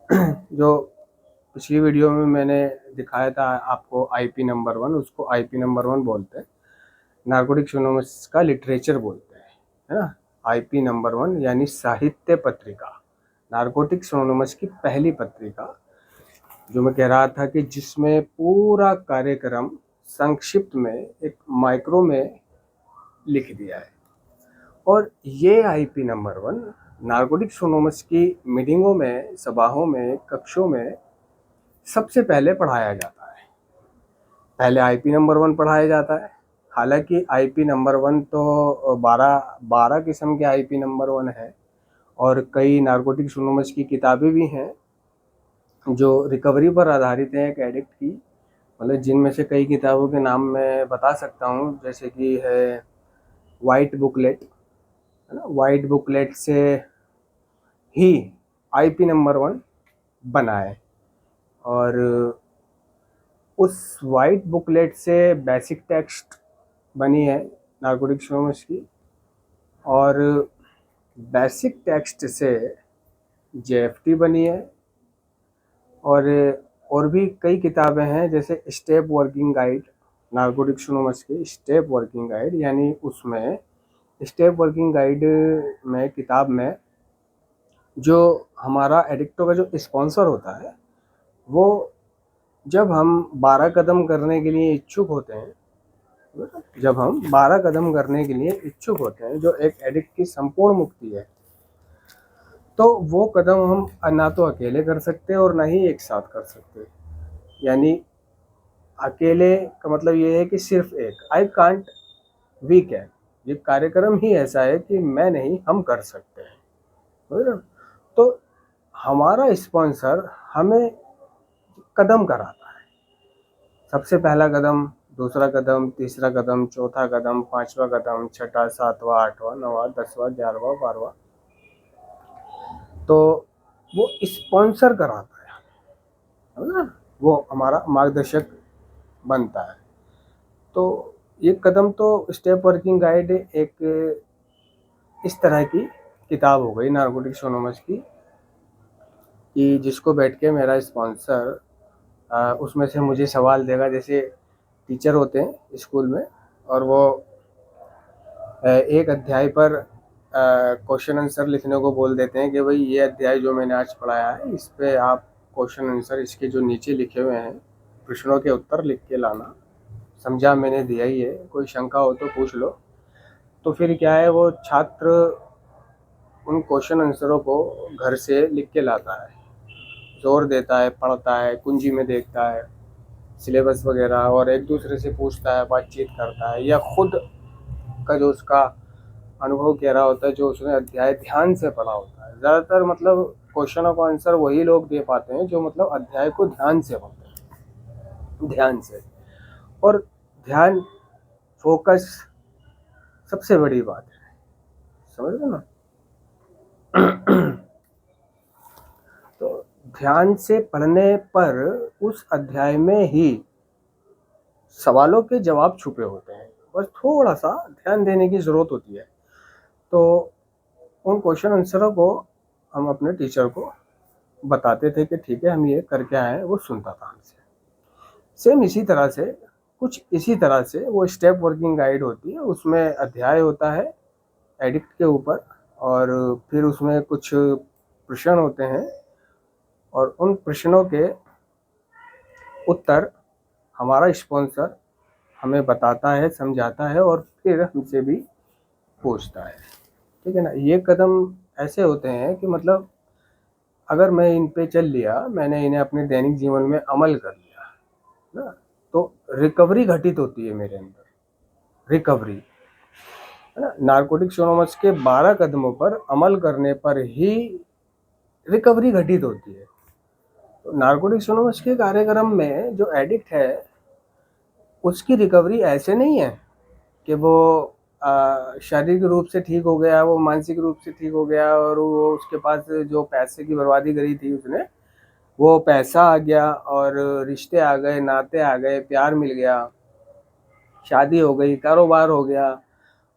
जो पिछली वीडियो में मैंने दिखाया था आपको आईपी नंबर 1, उसको आईपी नंबर 1 बोलते हैं, नारकोटिक्स एनोनिमस का लिटरेचर बोलते हैं, है ना। आईपी नंबर 1 यानी साहित्य पत्रिका, नारकोटिक्स एनोनिमस की पहली पत्रिका, जो मैं कह रहा था कि जिसमें पूरा कार्यक्रम संक्षिप्त में एक माइक्रो में लिख दिया है। और ये आईपी नंबर 1 नारकोटिक्स एनोनिमस की मीटिंगों में, सभाओं में, कक्षों में सबसे पहले पढ़ाया जाता है। पहले आईपी नंबर 1 पढ़ाया जाता है। हालांकि आईपी नंबर 1 तो 12 किस्म के आईपी नंबर 1 है, और कई नारकोटिक्स एनोनिमस की किताबें भी हैं जो रिकवरी पर आधारित हैं एक एडिक्ट की, मतलब जिनमें से कई किताबों के नाम मैं बता सकता हूँ, जैसे कि है वाइट बुकलेट, है ना। वाइट बुकलेट से ही आईपी नंबर 1 बना है, और उस वाइट बुकलेट से बेसिक टेक्स्ट बनी है नारकोटिक्स एनोनिमस की, और बेसिक टेक्स्ट से जेएफटी बनी है, और भी कई किताबें हैं, जैसे step working guide, narcotics anonymous की स्टेप वर्किंग गाइड, यानी उसमें स्टेप वर्किंग गाइड में, किताब में, जो हमारा एडिक्टो का जो स्पॉन्सर होता है, वो जब हम 12 कदम करने के लिए इच्छुक होते हैं, जब हम 12 कदम करने के लिए इच्छुक होते हैं, जो एक एडिक्ट की संपूर्ण मुक्ति है, तो वो कदम हम ना तो अकेले कर सकते और ना ही एक साथ कर सकते। यानी अकेले का मतलब ये है कि सिर्फ एक, आई कांट, वी कैन, ये कार्यक्रम ही ऐसा है कि मैं नहीं, हम कर सकते हैं, समझ रहे हो? तो हमारा स्पॉन्सर हमें कदम कराता है, सबसे पहला कदम, दूसरा कदम, तीसरा कदम, चौथा कदम, पांचवा कदम, छठा, सातवां, आठवां, नौवां, 10वां, 11वां, 12वां, तो वो स्पॉन्सर कराता है ना, वो हमारा मार्गदर्शक बनता है। तो ये कदम तो स्टेप वर्किंग गाइड एक इस तरह की किताब हो गई नारकोटिक्स एनोनिमस की, कि जिसको बैठ के मेरा स्पॉन्सर उसमें से मुझे सवाल देगा, जैसे टीचर होते हैं स्कूल में, और वो एक अध्याय पर क्वेश्चन आंसर लिखने को बोल देते हैं कि भाई ये अध्याय जो मैंने आज पढ़ाया है, इस पे आप क्वेश्चन आंसर इसके जो नीचे लिखे हुए हैं प्रश्नों के उत्तर लिख के लाना, समझा मैंने दिया ही है, कोई शंका हो तो पूछ लो। तो फिर क्या है, वो छात्र उन क्वेश्चन आंसरों को घर से लिख के लाता है, जोर देता है, पढ़ता है, कुंजी में देखता है सिलेबस वगैरह, और एक दूसरे से पूछता है, बातचीत करता है, या खुद का जो उसका अनुभव कह रहा होता है, जो उसने अध्याय ध्यान से पढ़ा होता है। ज़्यादातर मतलब क्वेश्चनों का आंसर वही लोग दे पाते हैं जो मतलब अध्याय को ध्यान से पढ़ते हैं, ध्यान से। और ध्यान, फोकस सबसे बड़ी बात है, समझ रहे ना। तो ध्यान से पढ़ने पर उस अध्याय में ही सवालों के जवाब छुपे होते हैं, बस थोड़ा सा ध्यान देने की ज़रूरत होती है। तो उन क्वेश्चन आंसरों को हम अपने टीचर को बताते थे कि ठीक है हम ये करके आए हैं, वो सुनता था हमसे। सेम इसी तरह से, कुछ इसी तरह से वो स्टेप वर्किंग गाइड होती है, उसमें अध्याय होता है एडिक्ट के ऊपर, और फिर उसमें कुछ प्रश्न होते हैं, और उन प्रश्नों के उत्तर हमारा स्पॉन्सर हमें बताता है, समझाता है, और फिर हमसे भी पूछता है, ठीक है ना। ये कदम ऐसे होते हैं कि मतलब अगर मैं इन पे चल लिया, मैंने इन्हें अपने दैनिक जीवन में अमल कर लिया ना, तो रिकवरी घटित होती है मेरे अंदर, रिकवरी, है ना। नारकोटिक्स एनोनिमस के 12 कदमों पर अमल करने पर ही रिकवरी घटित होती है। तो नारकोटिक्स एनोनिमस के कार्यक्रम में जो एडिक्ट है, उसकी रिकवरी ऐसे नहीं है कि वो शारीरिक रूप से ठीक हो गया, वो मानसिक रूप से ठीक हो गया, और वो उसके पास जो पैसे की बर्बादी करी थी उसने, वो पैसा आ गया, और रिश्ते आ गए, नाते आ गए, प्यार मिल गया, शादी हो गई, कारोबार हो गया,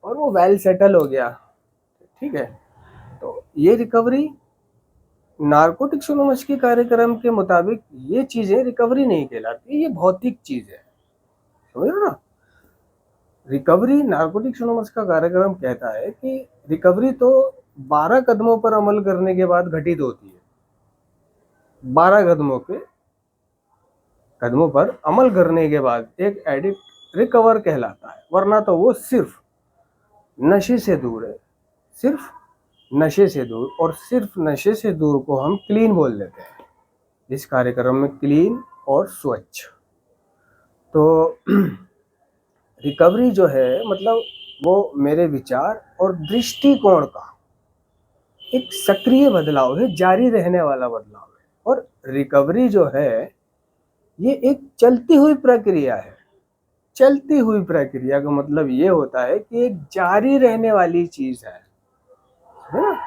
और वो वेल सेटल हो गया, ठीक है। तो ये रिकवरी नारकोटिक्स एनोनिमस के कार्यक्रम के मुताबिक ये चीजें रिकवरी नहीं कहलाती, ये भौतिक चीज है, समझ रहे हो ना। रिकवरी, नारकोटिक्स एनोनिमस का कार्यक्रम कहता है कि रिकवरी तो 12 कदमों पर अमल करने के बाद घटित होती है। 12 कदमों पर अमल करने के बाद एक एडिक्ट रिकवर कहलाता है, वरना तो वो सिर्फ नशे से दूर है, सिर्फ नशे से दूर। और सिर्फ नशे से दूर को हम क्लीन बोल देते हैं इस कार्यक्रम में, क्लीन और स्वच्छ। तो रिकवरी जो है मतलब वो मेरे विचार और दृष्टिकोण का एक सक्रिय बदलाव है, जारी रहने वाला बदलाव है। और रिकवरी जो है ये एक चलती हुई प्रक्रिया है। चलती हुई प्रक्रिया का मतलब ये होता है कि एक जारी रहने वाली चीज है ना।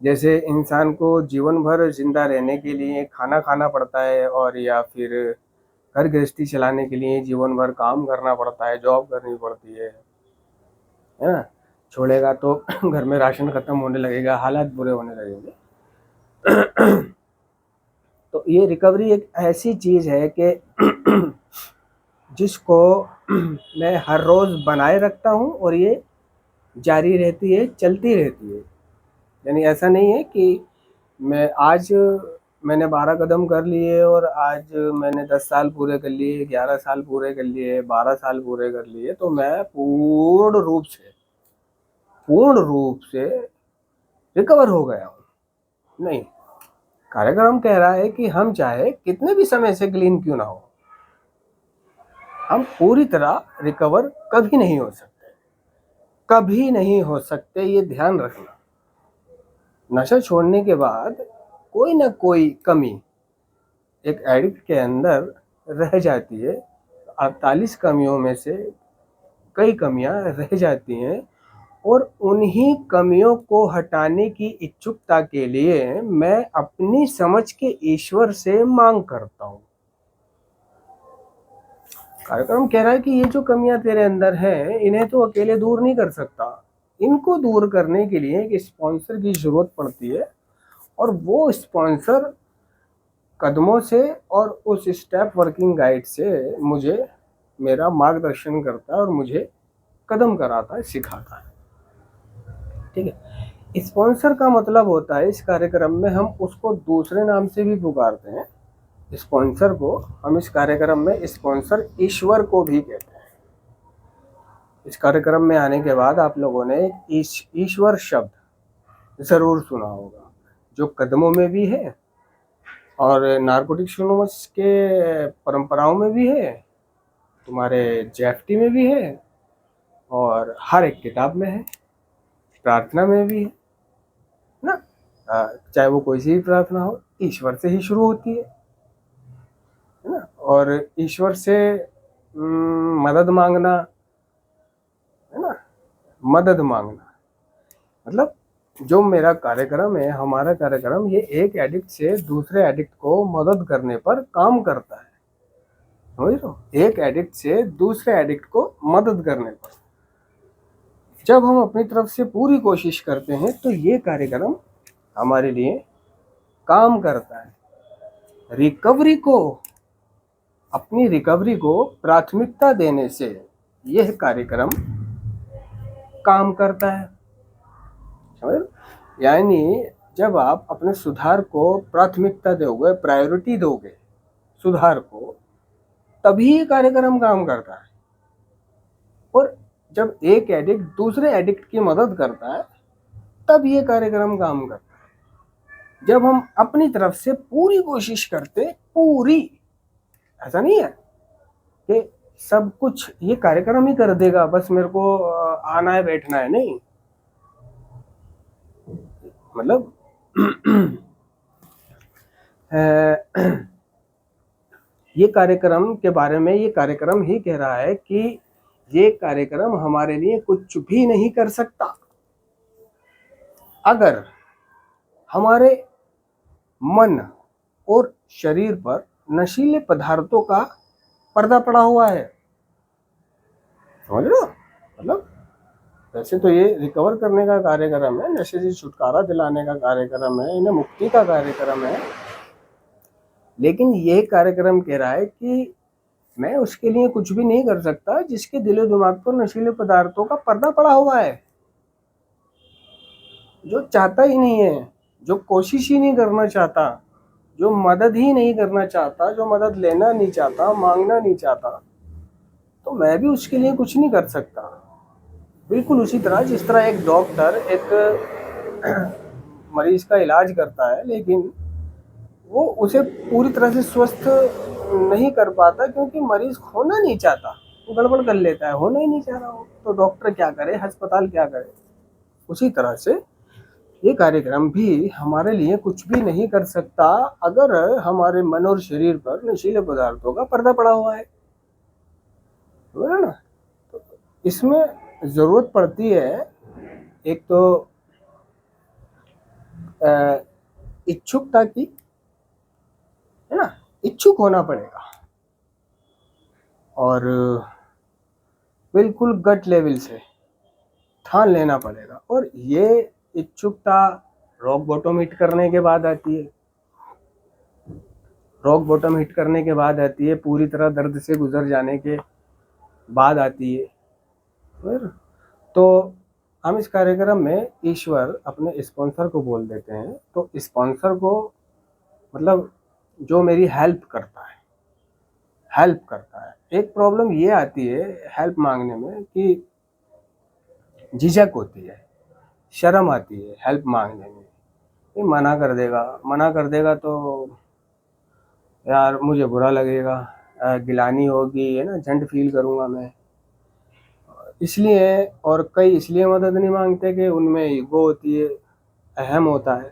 जैसे इंसान को जीवन भर जिंदा रहने के लिए खाना खाना पड़ता है, और या फिर घर गृहस्थी चलाने के लिए जीवन भर काम करना पड़ता है, जॉब करनी पड़ती है ना। छोड़ेगा तो घर में राशन खत्म होने लगेगा, हालात बुरे होने लगेंगे। तो ये रिकवरी एक ऐसी चीज है कि जिसको मैं हर रोज बनाए रखता हूँ और ये जारी रहती है, चलती रहती है। यानी ऐसा नहीं है कि मैं आज मैंने 12 कदम कर लिए और आज मैंने 10 साल पूरे कर लिए, 11 साल पूरे कर लिए, 12 साल पूरे कर लिए, तो मैं पूर्ण रूप से रिकवर हो गया हूँ। नहीं, कार्यक्रम कह रहा है कि हम चाहे कितने भी समय से क्लीन क्यों ना हो, हम पूरी तरह रिकवर कभी नहीं हो सकते, कभी नहीं हो सकते, ये ध्यान रखना। नशा छोड़ने के बाद कोई ना कोई कमी एक एडिक्ट के अंदर रह जाती है। 48 कमियों में से कई कमियां रह जाती हैं, और उन्हीं कमियों को हटाने की इच्छुकता के लिए मैं अपनी समझ के ईश्वर से मांग करता हूँ। कार्यक्रम कह रहा है कि ये जो कमियां तेरे अंदर हैं, इन्हें तो अकेले दूर नहीं कर सकता। इनको दूर करने के लिए एक स्पॉन्सर की जरूरत पड़ती है, और वो स्पॉन्सर कदमों से और उस स्टेप वर्किंग गाइड से मुझे मेरा मार्गदर्शन करता है और मुझे कदम कराता है, सिखाता है। ठीक है। स्पॉन्सर का मतलब होता है, इस कार्यक्रम में हम उसको दूसरे नाम से भी पुकारते हैं। स्पॉन्सर को हम इस कार्यक्रम में स्पॉन्सर ईश्वर को भी कहते हैं। इस कार्यक्रम में आने के बाद आप लोगों ने ईश्वर शब्द जरूर सुना होगा, जो कदमों में भी है और नारकोटिक्स एनोनिमस के परंपराओं में भी है, तुम्हारे जेएफटी में भी है, और हर एक किताब में है, प्रार्थना में भी है ना। चाहे वो कोई सी भी प्रार्थना हो, ईश्वर से ही शुरू होती है ना। और ईश्वर से मदद मांगना है ना, मदद मांगना मतलब जो मेरा कार्यक्रम है, हमारा कार्यक्रम, ये एक एडिक्ट से दूसरे एडिक्ट को मदद करने पर काम करता है, समझ लो। एक एडिक्ट से दूसरे एडिक्ट को मदद करने पर जब हम अपनी तरफ से पूरी कोशिश करते हैं, तो ये कार्यक्रम हमारे लिए काम करता है। अपनी रिकवरी को प्राथमिकता देने से यह कार्यक्रम काम करता है, समझ। यानी जब आप अपने सुधार को प्राथमिकता दोगे, प्रायोरिटी दोगे सुधार को, तभी ये कार्यक्रम काम करता है। और जब एक एडिक्ट दूसरे एडिक्ट की मदद करता है, तब ये कार्यक्रम काम करता है। जब हम अपनी तरफ से पूरी कोशिश करते, पूरी, ऐसा नहीं है कि सब कुछ ये कार्यक्रम ही कर देगा, बस मेरे को आना है बैठना है, नहीं। मतलब ये कार्यक्रम के बारे में ये कार्यक्रम ही कह रहा है कि ये कार्यक्रम हमारे लिए कुछ भी नहीं कर सकता अगर हमारे मन और शरीर पर नशीले पदार्थों का पर्दा पड़ा हुआ है, समझ रहे हो। मतलब वैसे तो ये रिकवर करने का कार्यक्रम है, नशे से छुटकारा दिलाने का कार्यक्रम है, इन्हें मुक्ति का कार्यक्रम है, लेकिन ये कार्यक्रम कह रहा है कि मैं उसके लिए कुछ भी नहीं कर सकता जिसके दिलो दिमाग पर नशीले पदार्थों का पर्दा पड़ा हुआ है, जो चाहता ही नहीं है, जो कोशिश ही नहीं करना चाहता, जो मदद ही नहीं करना चाहता, जो मदद लेना नहीं चाहता, मांगना नहीं चाहता, तो मैं भी उसके लिए कुछ नहीं कर सकता। बिल्कुल उसी तरह जिस तरह एक डॉक्टर एक मरीज का इलाज करता है, लेकिन वो उसे पूरी तरह से स्वस्थ नहीं कर पाता क्योंकि मरीज होना नहीं चाहता, वो गड़बड़ कर लेता है, होना ही नहीं चाह रहा हो, तो डॉक्टर क्या करे, अस्पताल क्या करे। उसी तरह से ये कार्यक्रम भी हमारे लिए कुछ भी नहीं कर सकता अगर हमारे मन और शरीर पर नशीले पदार्थों का पर्दा पड़ा हुआ है, बोला ना। तो इसमें जरूरत पड़ती है एक तो इच्छुकता की, है ना, इच्छुक होना पड़ेगा, और बिल्कुल गट लेवल से ठान लेना पड़ेगा। और ये इच्छुकता रॉक बॉटम हिट करने के बाद आती है, रॉक बॉटम हिट करने के बाद आती है, पूरी तरह दर्द से गुजर जाने के बाद आती है। फिर तो हम इस कार्यक्रम में ईश्वर अपने स्पॉन्सर को बोल देते हैं, तो स्पॉन्सर को मतलब जो मेरी हेल्प करता है, हेल्प करता है। एक प्रॉब्लम ये आती है हेल्प मांगने में कि झिझक होती है, शर्म आती है हेल्प मांगने में, ये मना कर देगा तो यार मुझे बुरा लगेगा, गिलानी होगी, है ना, झंड फील करूँगा मैं, इसलिए। और कई इसलिए मदद नहीं मांगते कि उनमें ईगो होती है, अहम होता है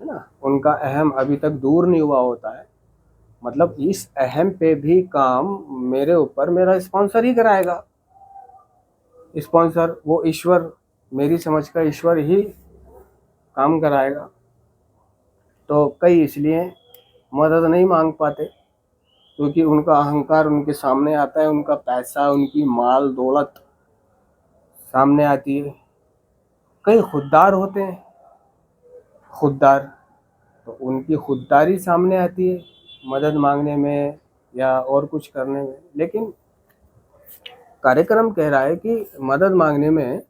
ना, उनका अहम अभी तक दूर नहीं हुआ होता है। मतलब इस अहम पे भी काम मेरे ऊपर मेरा स्पॉन्सर ही कराएगा, स्पॉन्सर वो ईश्वर, मेरी समझ का ईश्वर ही काम कराएगा। तो कई इसलिए मदद नहीं मांग पाते क्योंकि उनका अहंकार उनके सामने आता है, उनका पैसा, उनकी माल दौलत सामने आती है। कई खुददार होते हैं, खुददार, तो उनकी खुददारी सामने आती है मदद मांगने में या और कुछ करने में। लेकिन कार्यक्रम कह रहा है कि मदद मांगने में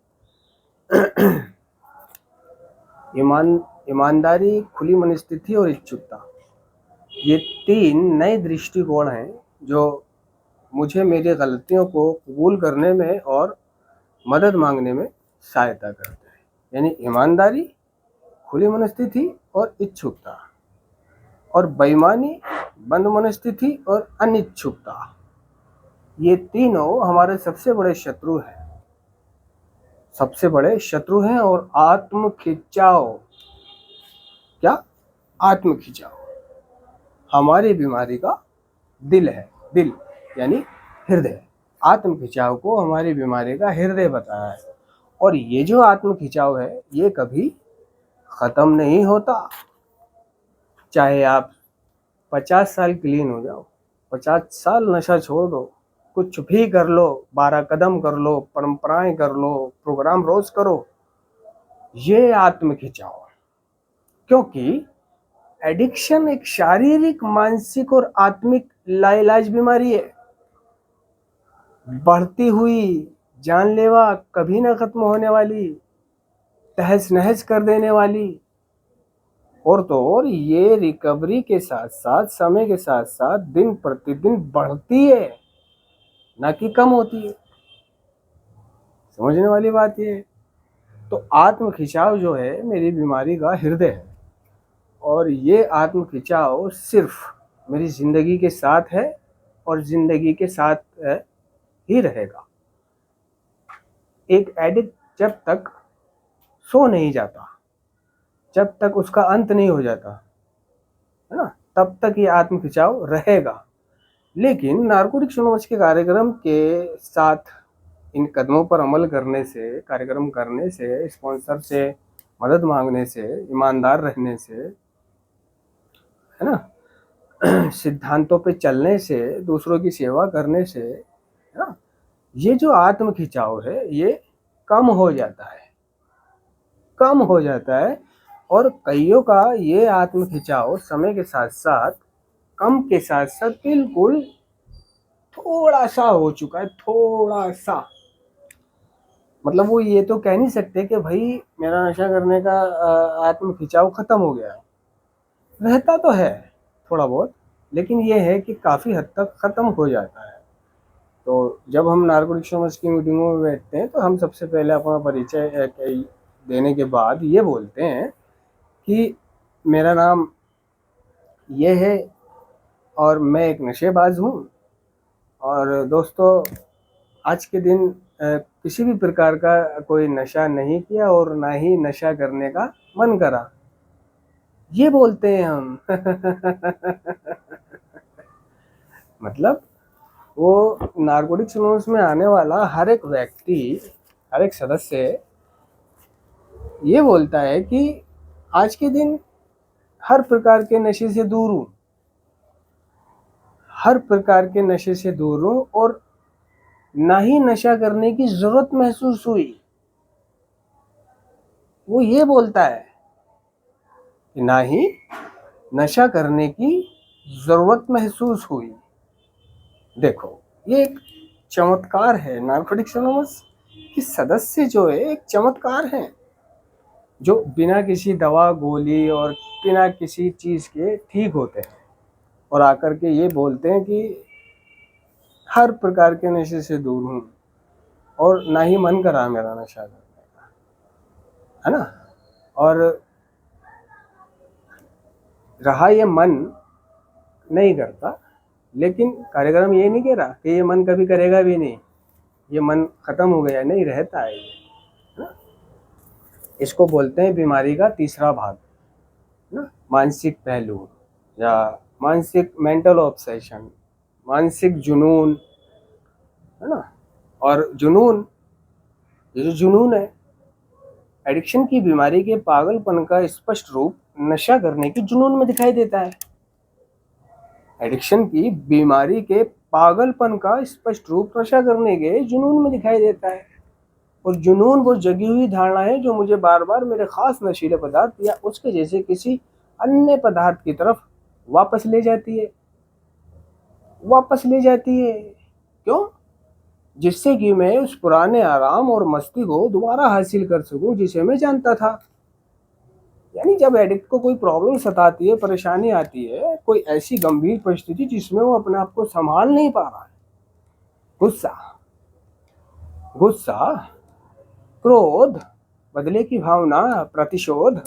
ईमानदारी, खुली मनस्थिति और इच्छुकता, ये 3 नए दृष्टिकोण हैं जो मुझे मेरी गलतियों को कबूल करने में और मदद मांगने में सहायता करते हैं। यानी ईमानदारी, खुली मनस्थिति और इच्छुकता, और बेईमानी, बंद मनस्थिति और अनिच्छुकता, ये तीनों हमारे सबसे बड़े शत्रु हैं, सबसे बड़े शत्रु हैं। और आत्म खिंचाव, क्या, आत्म खिंचाव हमारी बीमारी का दिल है, दिल यानी हृदय। आत्म खिंचाव को हमारी बीमारी का हृदय बताया है। और ये जो आत्म खिंचाव है ये कभी खत्म नहीं होता, चाहे आप 50 साल क्लीन हो जाओ, 50 साल नशा छोड़ दो, कुछ भी कर लो, 12 कदम कर लो, परंपराएं कर लो, प्रोग्राम रोज करो, ये आत्म खिंचाव। क्योंकि एडिक्शन एक शारीरिक, मानसिक और आत्मिक लाइलाज बीमारी है, बढ़ती हुई, जानलेवा, कभी ना खत्म होने वाली, तहस नहस कर देने वाली। और तो और ये रिकवरी के साथ साथ, समय के साथ साथ दिन प्रतिदिन बढ़ती है, ना कि कम होती है। समझने वाली बात ये है। तो आत्म खिंचाव जो है मेरी बीमारी का हृदय है, और ये आत्म खिंचाव सिर्फ मेरी जिंदगी के साथ है और जिंदगी के साथ ही रहेगा। एक एडिक्ट जब तक सो नहीं जाता, जब तक उसका अंत नहीं हो जाता, है ना, तब तक ये आत्म खिंचाव रहेगा। लेकिन नारकोटिक्स एनोनिमस के कार्यक्रम के साथ इन कदमों पर अमल करने से, कार्यक्रम करने से, स्पॉन्सर से मदद मांगने से, ईमानदार रहने से, है ना, सिद्धांतों पे चलने से, दूसरों की सेवा करने से, है ना, ये जो आत्म खिंचाव है ये कम हो जाता है, कम हो जाता है। और कईयों का ये आत्म खिंचाव समय के साथ साथ, कम के साथ साथ बिल्कुल थोड़ा सा हो चुका है, थोड़ा सा। मतलब वो ये तो कह नहीं सकते कि भाई मेरा नशा करने का आत्म खिंचाव खत्म हो गया है। रहता तो है थोड़ा बहुत, लेकिन ये है कि काफ़ी हद तक ख़त्म हो जाता है। तो जब हम नारकोटिक्स एनोनिमस की मीटिंगों में बैठते हैं तो हम सबसे पहले अपना परिचय देने के बाद ये बोलते हैं कि मेरा नाम ये है और मैं एक नशेबाज हूँ, और दोस्तों आज के दिन किसी भी प्रकार का कोई नशा नहीं किया और ना ही नशा करने का मन करा, ये बोलते हैं हम। मतलब वो नारकोटिक्स एनोनिमस में आने वाला हर एक व्यक्ति, हर एक सदस्य ये बोलता है कि आज के दिन हर प्रकार के नशे से दूर हूँ, हर प्रकार के नशे से दूर हूँ, और ना ही नशा करने की जरूरत महसूस हुई। वो ये बोलता है कि ना ही नशा करने की जरूरत महसूस हुई। देखो ये एक चमत्कार है, नारकोटिक्स एनोनिमस के सदस्य जो है एक चमत्कार है, जो बिना किसी दवा गोली और बिना किसी चीज़ के ठीक होते हैं और आकर के ये बोलते हैं कि हर प्रकार के नशे से दूर हूँ और ना ही मन करा मेरा नशा करने का, है ना। और रहा ये मन नहीं करता, लेकिन कार्यक्रम ये नहीं कह रहा कि ये मन कभी करेगा भी नहीं, ये मन खत्म हो गया, नहीं, रहता है ये, है ना। इसको बोलते हैं बीमारी का तीसरा भाग ना, मानसिक पहलू या मानसिक मेंटल ऑब्सेशन, मानसिक जुनून, है ना। और जुनून, ये जो जुनून है, एडिक्शन की बीमारी के पागलपन का स्पष्ट रूप नशा करने के जुनून में दिखाई देता है। एडिक्शन की बीमारी के पागलपन का स्पष्ट रूप नशा करने के जुनून में दिखाई देता है। और जुनून वो जगी हुई धारणा है जो मुझे बार बार मेरे खास नशीले पदार्थ या उसके जैसे किसी अन्य पदार्थ की तरफ वापस ले जाती है, वापस ले जाती है। क्यों? जिससे कि मैं उस पुराने आराम और मस्ती को दोबारा हासिल कर सकूं जिसे मैं जानता था। यानी जब एडिक्ट को कोई प्रॉब्लम सताती है, परेशानी आती है, कोई ऐसी गंभीर परिस्थिति जिसमें वो अपने आप को संभाल नहीं पा रहा है, गुस्सा, गुस्सा, क्रोध, बदले की भावना, प्रतिशोध,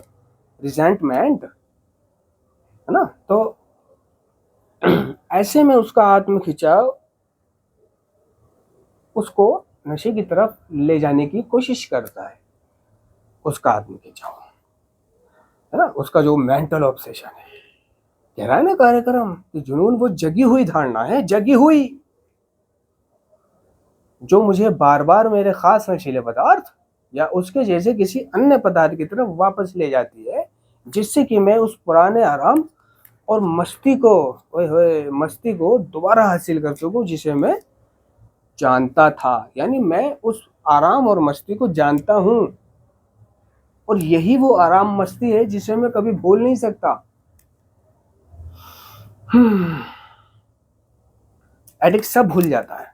रिजेंटमेंट, है ना, तो ऐसे में उसका आत्म खिंचाव उसको नशे की तरफ ले जाने की कोशिश करता है। उसका आत्म खिंचाव, है ना, उसका जो मेंटल ऑब्सेशन है। कह रहा है ना कार्यक्रम कि जुनून वो जगी हुई धारणा है, जगी हुई, जो मुझे बार बार मेरे खास नशीले पदार्थ या उसके जैसे किसी अन्य पदार्थ की तरफ वापस ले जाती है, जिससे कि मैं उस पुराने आराम और मस्ती को, ओए होए, मस्ती को दोबारा हासिल कर सकूं जिसे मैं जानता था। यानी मैं उस आराम और मस्ती को जानता हूं, और यही वो आराम मस्ती है जिसे मैं कभी भूल नहीं सकता। एडिक्ट सब भूल जाता है,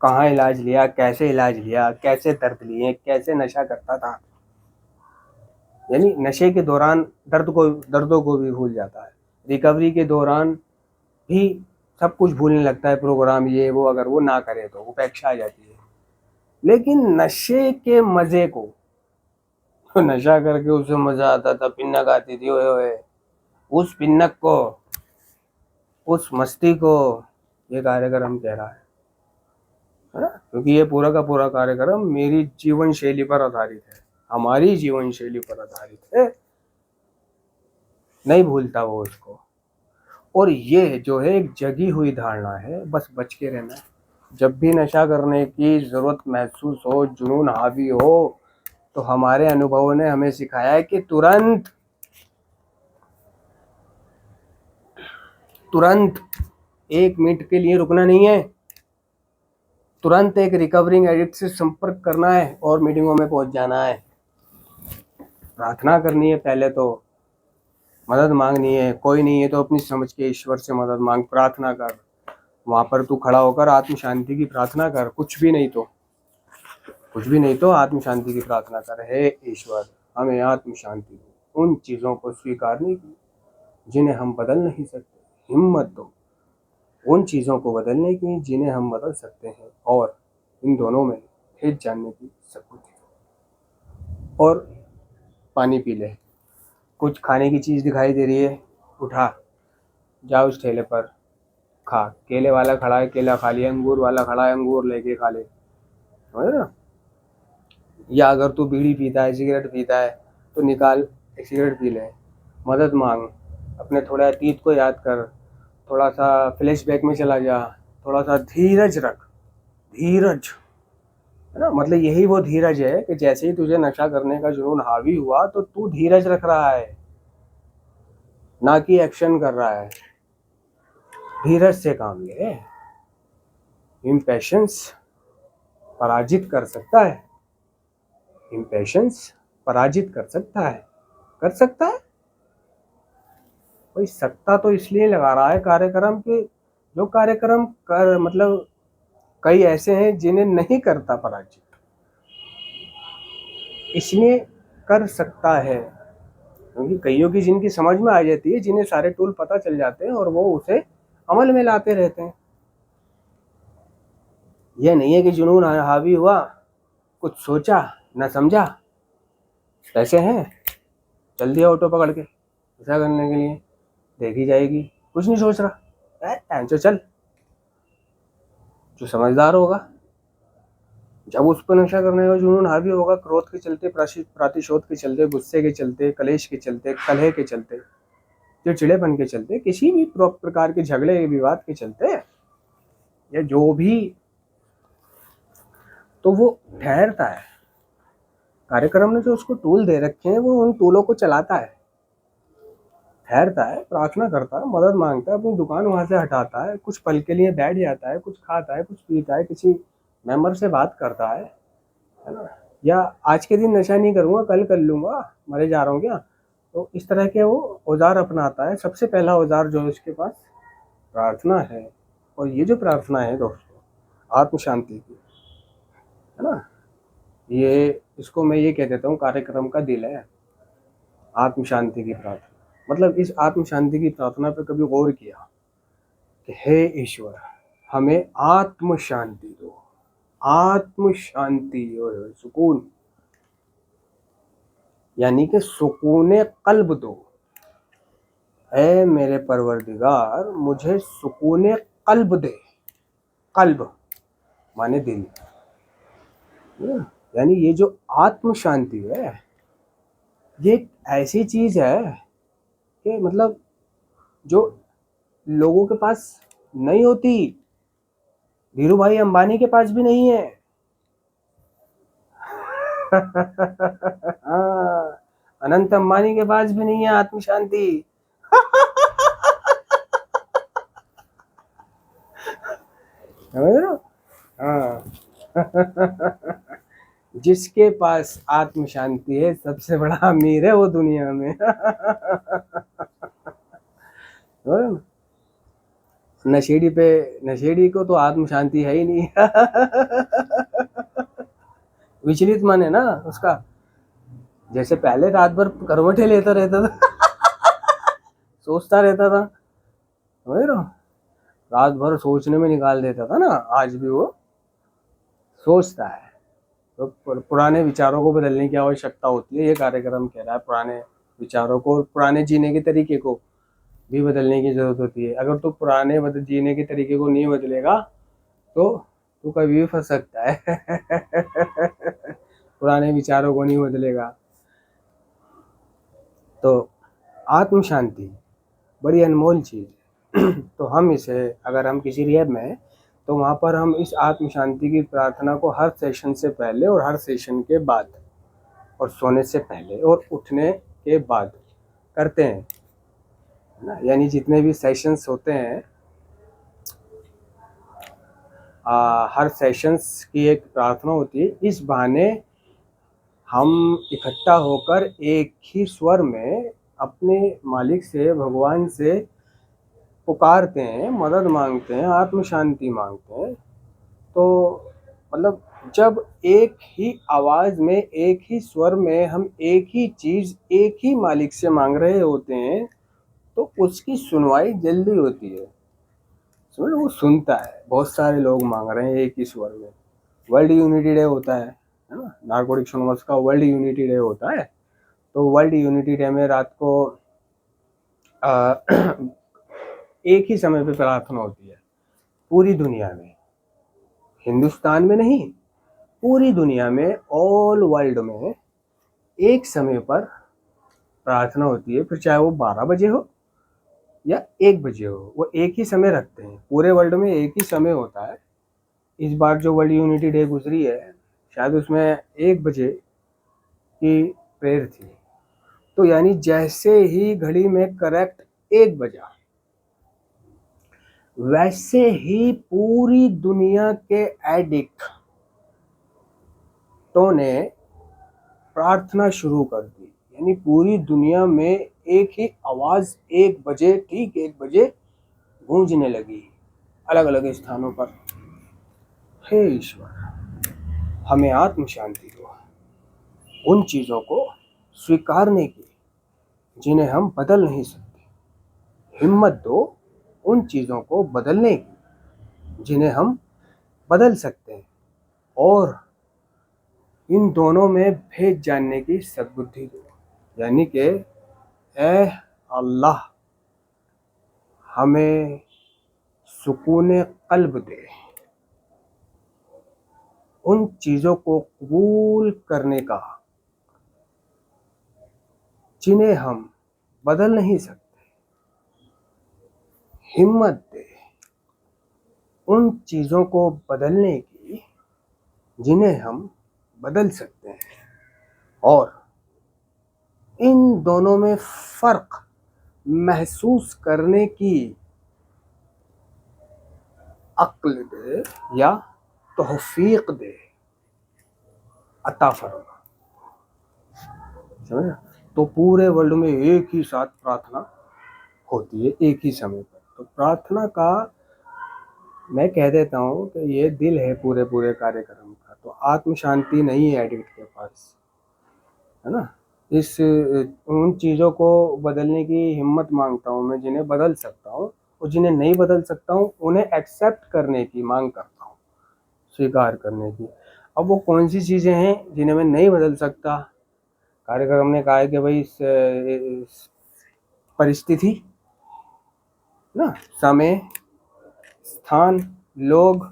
कहाँ इलाज लिया, कैसे इलाज लिया, कैसे दर्द लिए, कैसे नशा करता था। यानी नशे के दौरान दर्दों को भी भूल जाता है। रिकवरी के दौरान भी सब कुछ भूलने लगता है, प्रोग्राम ये वो, अगर वो ना करे तो उपेक्षा आ जाती है। लेकिन नशे के मजे को, तो नशा करके उसे मजा आता था, पिन्नक आती थी, ओए ओए, उस पिन्नक को, उस मस्ती को ये कार्यक्रम कह रहा है ना। क्योंकि ये पूरा का पूरा कार्यक्रम मेरी जीवन शैली पर आधारित है, हमारी जीवन शैली पर आधारित है, नहीं भूलता वो उसको। और ये जो है एक जगी हुई धारणा है, बस बच के रहना है। जब भी नशा करने की जरूरत महसूस हो, जुनून हावी हो, तो हमारे अनुभवों ने हमें सिखाया है कि तुरंत तुरंत 1 मिनट के लिए रुकना नहीं है, तुरंत एक रिकवरिंग एडिक्ट से संपर्क करना है और मीटिंगों में पहुंच जाना है। प्रार्थना करनी है, पहले तो मदद मांगनी है। कोई नहीं है तो अपनी समझ के ईश्वर से मदद मांग, प्रार्थना कर। वहां पर तू खड़ा होकर आत्म शांति की प्रार्थना कर। कुछ भी नहीं तो आत्म शांति की प्रार्थना कर। हे ईश्वर, हमें आत्म शांति दो, उन चीजों को स्वीकारने की जिन्हें हम बदल नहीं सकते। हिम्मत दो उन चीजों को बदलने की जिन्हें हम बदल सकते हैं, और इन दोनों में भेद जानने की शक्ति। और पानी पी ले। कुछ खाने की चीज दिखाई दे रही है, उठा, जा उस ठेले पर खा। केले वाला खड़ा है, केला खा लिया। अंगूर वाला खड़ा है, अंगूर लेके खा ले, समझ ना। या अगर तू बीड़ी पीता है, सिगरेट पीता है, तो निकाल, एक सिगरेट पी ले। मदद मांग, अपने थोड़ा अतीत को याद कर, थोड़ा सा फ्लैशबैक में चला जा, थोड़ा सा धीरज रख। धीरज है ना, मतलब यही वो धीरज है कि जैसे ही तुझे नशा करने का जुनून हावी हुआ तो तू धीरज रख रहा है, ना कि एक्शन कर रहा है। धीरज से काम ले। इम्पेशंस पराजित कर सकता है। इम्पेशंस पराजित कर सकता है। कर सकता है भाई। सत्ता तो इसलिए लगा रहा है कार्यक्रम के, जो कार्यक्रम कर, मतलब कई ऐसे हैं जिन्हें नहीं करता पराजित, इसलिए कर सकता है। क्योंकि कईयों की जिनकी समझ में आ जाती है, जिन्हें सारे टूल पता चल जाते हैं और वो उसे अमल में लाते रहते हैं। यह नहीं है कि जुनून हावी हुआ, कुछ सोचा न समझा, पैसे हैं, चल दिया ऑटो पकड़ के ऐसा करने के लिए, देखी जाएगी, कुछ नहीं सोच रहा, जो चल। जो समझदार होगा, जब उस पर नशा करने का जुनून हावी होगा, क्रोध के चलते, प्रतिशोध के चलते, गुस्से के चलते, कलेश के चलते, कलह के चलते, चिड़चिड़ेपन के चलते, किसी भी प्रकार के झगड़े विवाद के चलते, या जो भी, तो वो ठहरता है। कार्यक्रम ने जो उसको टूल दे रखे हैं, वो उन टूलों को चलाता है, ठहरता है, प्रार्थना करता है, मदद मांगता है, अपनी दुकान वहां से हटाता है, कुछ पल के लिए बैठ जाता है, कुछ खाता है, कुछ पीता है, किसी मेंबर से बात करता है ना। या आज के दिन नशा नहीं करूंगा, कल कर लूंगा, मरे जा रहा हूँ क्या, तो इस तरह के वो औजार अपनाता है। सबसे पहला औजार जो है उसके पास प्रार्थना है। और ये जो प्रार्थना है दोस्तों, आत्म शांति की, है ना, ये, इसको मैं ये कह देता हूँ कार्यक्रम का दिल है, आत्म शांति की प्रार्थना। मतलब इस आत्म शांति की प्रार्थना पर कभी गौर किया कि हे ईश्वर, हमें आत्म शांति दो, आत्म शांति और सुकून, यानी कि सुकून कल्ब दो। ऐ मेरे परवरदिगार, मुझे सुकून कल्ब दे। कल्ब माने दिल, यानी ये जो आत्म शांति है, ये एक ऐसी चीज है कि मतलब जो लोगों के पास नहीं होती, धीरू भाई अंबानी के पास भी नहीं है। हाँ, अनंत अंबानी के पास भी नहीं है आत्म शांति। समझ रहे हो? हाँ। जिसके पास आत्म शांति है, सबसे बड़ा अमीर है वो दुनिया में। नशेड़ी को तो आत्म शांति है ही नहीं। विचलित मन है ना उसका, जैसे पहले रात भर करवटें लेता रहता था। सोचता रहता था, समझ रहे हो, रात भर सोचने में निकाल देता था ना, आज भी वो सोचता है। तो पुराने विचारों को बदलने की आवश्यकता होती है। ये कार्यक्रम कह रहा है पुराने विचारों को, पुराने जीने के तरीके को भी बदलने की जरूरत होती है। अगर तू पुराने जीने के तरीके को नहीं बदलेगा तो तू कभी भी फंस सकता है। पुराने विचारों को नहीं बदलेगा तो। आत्म शांति बड़ी अनमोल चीज़ है। तो हम इसे, अगर हम किसी रिहैब में हैं तो वहाँ पर हम इस आत्म शांति की प्रार्थना को हर सेशन से पहले और हर सेशन के बाद, और सोने से पहले और उठने के बाद करते हैं ना। यानी जितने भी सेशंस होते हैं हर सेशंस की एक प्रार्थना होती है। इस बहाने हम इकट्ठा होकर एक ही स्वर में अपने मालिक से, भगवान से पुकारते हैं, मदद मांगते हैं, आत्म शांति मांगते हैं। तो मतलब जब एक ही आवाज़ में, एक ही स्वर में हम एक ही चीज़, एक ही मालिक से मांग रहे होते हैं, तो उसकी सुनवाई जल्दी होती है। समझ लो, वो सुनता है। बहुत सारे लोग मांग रहे हैं एक ही स्वर में। वर्ल्ड यूनिटी डे होता है ना, नारकोटिक्स एनोनिमस का वर्ल्ड यूनिटी डे होता है। तो वर्ल्ड यूनिटी डे में रात को आ, एक ही समय पे प्रार्थना होती है पूरी दुनिया में। हिंदुस्तान में नहीं, पूरी दुनिया में, ऑल वर्ल्ड में एक समय पर प्रार्थना होती है। फिर चाहे वो 12 बजे हो या 1 बजे हो, वो एक ही समय रखते हैं। पूरे वर्ल्ड में एक ही समय होता है। इस बार जो वर्ल्ड यूनिटी डे गुजरी है, शायद उसमें 1 बजे की प्रेयर थी। तो यानी जैसे ही घड़ी में करेक्ट 1 बजा, वैसे ही पूरी दुनिया के एडिक्टों ने प्रार्थना शुरू कर दी। यानी पूरी दुनिया में एक ही आवाज़ 1 बजे, ठीक 1 बजे गूंजने लगी अलग अलग स्थानों पर। हे ईश्वर, हमें आत्म शांति दो, उन चीज़ों को स्वीकारने की जिन्हें हम बदल नहीं सकते। हिम्मत दो उन चीज़ों को बदलने की जिन्हें हम बदल सकते हैं। और इन दोनों में भेद जानने की सद्बुद्धि दो। यानी कि ए अल्लाह, हमें सुकून कल्ब दे, उन चीज़ों को कबूल करने का जिन्हें हम बदल नहीं सकते। हिम्मत दे उन चीज़ों को बदलने की जिन्हें हम बदल सकते हैं। और इन दोनों में फ़र्क महसूस करने की अक्ल दे या तौफीक दे, अता फरमा। समझ? तो पूरे वर्ल्ड में एक ही साथ प्रार्थना होती है एक ही समय पर। तो प्रार्थना का मैं कह देता हूँ कि ये दिल है पूरे पूरे कार्यक्रम का। तो आत्म शांति नहीं है एडिक्ट के पास, है ना। इस उन चीज़ों को बदलने की हिम्मत मांगता हूँ मैं जिन्हें बदल सकता हूँ, और जिन्हें नहीं बदल सकता हूँ उन्हें एक्सेप्ट करने की मांग करता हूँ, स्वीकार करने की। अब वो कौन सी चीज़ें हैं जिन्हें मैं नहीं बदल सकता? कार्यक्रम ने कहा है कि भाई इस परिस्थिति ना, समय, स्थान, लोग,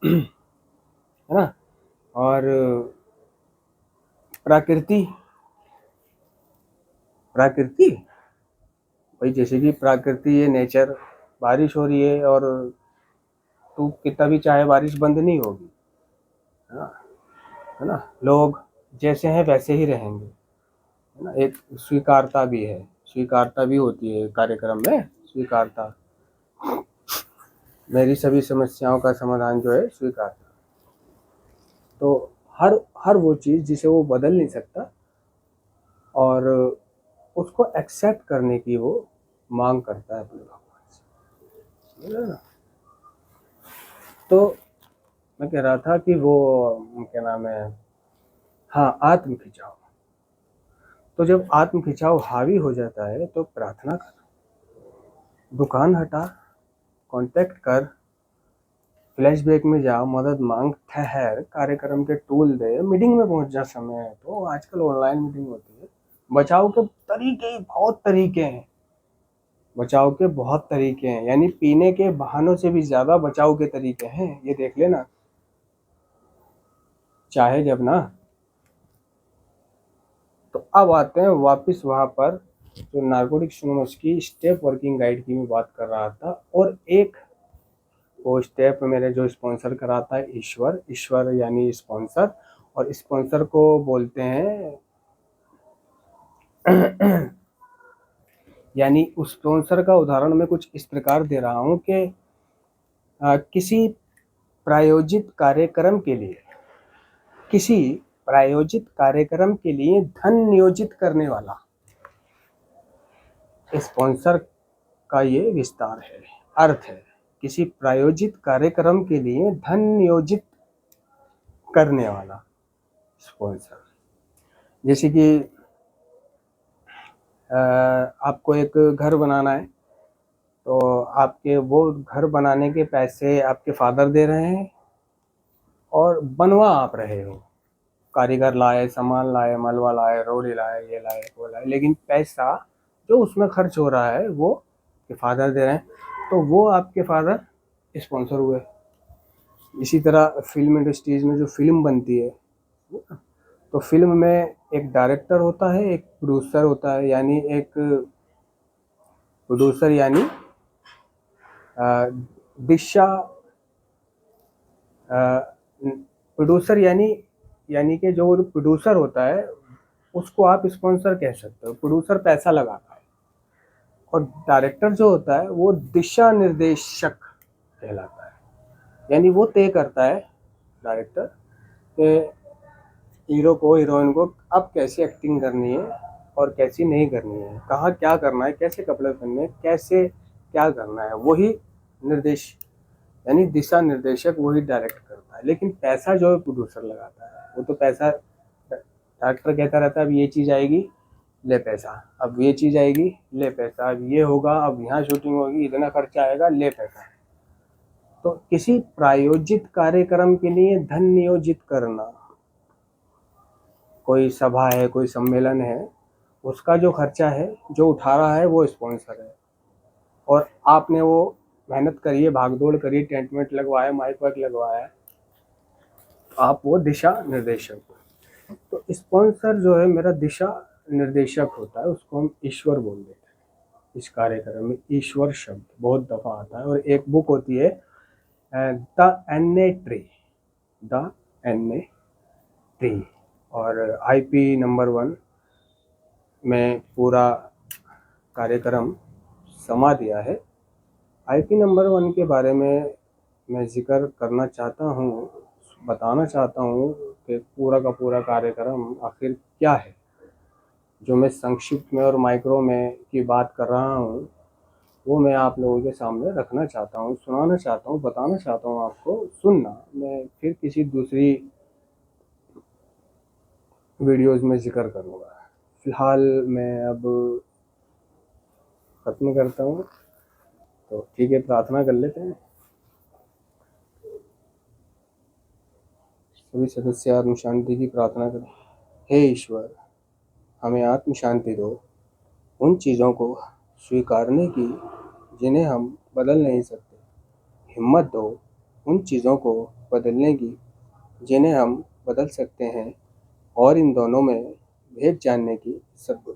है ना, और प्रकृति। प्रकृति भाई, जैसे कि प्रकृति है, नेचर, बारिश हो रही है और तू कितना भी चाहे बारिश बंद नहीं होगी, है ना। लोग जैसे हैं वैसे ही रहेंगे, है ना। एक स्वीकारता भी है, स्वीकारता भी होती है कार्यक्रम में। स्वीकारता, मेरी सभी समस्याओं का समाधान जो है स्वीकारता। तो हर हर वो चीज़ जिसे वो बदल नहीं सकता और उसको एक्सेप्ट करने की वो मांग करता है अपने भगवान से, है ना। तो मैं कह रहा था कि वो क्या नाम है, हाँ, आत्म खिंचाव। तो जब आत्म खिंचाव हावी हो जाता है तो प्रार्थना कर, दुकान हटा, कांटेक्ट कर, फ्लैशबैक में जा, मदद मांग, ठहर, कार्यक्रम के टूल दे, मीटिंग में पहुंच जा। समय है तो आजकल ऑनलाइन मीटिंग होती है। बचाव के तरीके बहुत तरीके हैं, बचाव के बहुत तरीके हैं। यानी पीने के बहानों से भी ज़्यादा बचाव के तरीके हैं, ये देख लेना। चाहे जब ना, तो अब आते हैं वापस वहाँ पर जो नारकोटिक्स एनोनिमस की स्टेप वर्किंग गाइड की मैं बात कर रहा था। और एक वो स्टेप मेरे जो स्पॉन्सर कराता है ईश्वर, ईश्वर यानी स्पॉन्सर, और स्पॉन्सर को बोलते हैं यानी उस स्पॉन्सर का उदाहरण मैं कुछ इस प्रकार दे रहा हूँ कि किसी प्रायोजित कार्यक्रम के लिए किसी प्रायोजित कार्यक्रम के लिए धन नियोजित करने वाला स्पॉन्सर का ये विस्तार है, अर्थ है। किसी प्रायोजित कार्यक्रम के लिए धन नियोजित करने वाला स्पॉन्सर। जैसे कि आपको एक घर बनाना है, तो आपके वो घर बनाने के पैसे आपके फादर दे रहे हैं और बनवा आप रहे हो। कारीगर लाए, सामान लाए, मलबा लाए, रोड़ी लाए, ये लाए, वो लाए, लेकिन पैसा जो उसमें खर्च हो रहा है वो आपके फादर दे रहे हैं, तो वो आपके फादर स्पॉन्सर हुए। इसी तरह फिल्म इंडस्ट्रीज में जो फिल्म बनती है, तो फिल्म में एक डायरेक्टर होता है, एक प्रोड्यूसर होता है। यानी एक प्रोड्यूसर यानी दिशा प्रोड्यूसर यानी कि जो प्रोड्यूसर होता है उसको आप स्पॉन्सर कह सकते हो। प्रोड्यूसर पैसा लगाता है और डायरेक्टर जो होता है वो दिशा निर्देशक कहलाता है। यानी वो तय करता है डायरेक्टर कि हीरो को, हीरोइन को अब कैसे एक्टिंग करनी है और कैसी नहीं करनी है, कहाँ क्या करना है, कैसे कपड़े पहनने, कैसे क्या करना है। वही निर्देश यानी दिशा निर्देशक वही डायरेक्ट करता है, लेकिन पैसा जो है प्रोड्यूसर लगाता है। वो तो पैसा डायरेक्टर कहता रहता है अब ये चीज़ आएगी, ले पैसा, अब ये चीज़ आएगी, ले पैसा, अब ये होगा, अब यहाँ शूटिंग होगी, इतना खर्चा आएगा, ले पैसा। तो किसी प्रायोजित कार्यक्रम के लिए धन नियोजित करना, कोई सभा है, कोई सम्मेलन है, उसका जो खर्चा है जो उठा रहा है वो स्पॉन्सर है। और आपने वो मेहनत करी है, भागदौड़ करी, टेंट वेंट लगवाया, माइक वाइक लगवाया, आप वो दिशा निर्देशक हो। तो स्पॉन्सर जो है मेरा दिशा निर्देशक होता है, उसको हम ईश्वर बोल देते हैं। इस कार्यक्रम में ईश्वर शब्द बहुत दफ़ा आता है। और एक बुक होती है द एन्ने ट्री, द एन्ने ट्री, और IP नंबर 1 में पूरा कार्यक्रम समा दिया है। IP नंबर 1 के बारे में मैं जिक्र करना चाहता हूँ, बताना चाहता हूँ कि पूरा का पूरा कार्यक्रम आखिर क्या है। जो मैं संक्षिप्त में और माइक्रो में की बात कर रहा हूँ वो मैं आप लोगों के सामने रखना चाहता हूँ, सुनाना चाहता हूँ, बताना चाहता हूँ आपको। सुनना, मैं फिर किसी दूसरी वीडियोज़ में जिक्र करूँगा। फ़िलहाल मैं अब ख़त्म करता हूँ, तो ठीक है, प्रार्थना कर लेते हैं। सभी सदस्य आत्म शांति की प्रार्थना करें। हे ईश्वर, हमें आत्म शांति दो, उन चीज़ों को स्वीकारने की जिन्हें हम बदल नहीं सकते। हिम्मत दो उन चीज़ों को बदलने की जिन्हें हम बदल सकते हैं, और इन दोनों में भेद जानने की सद्बुद्धि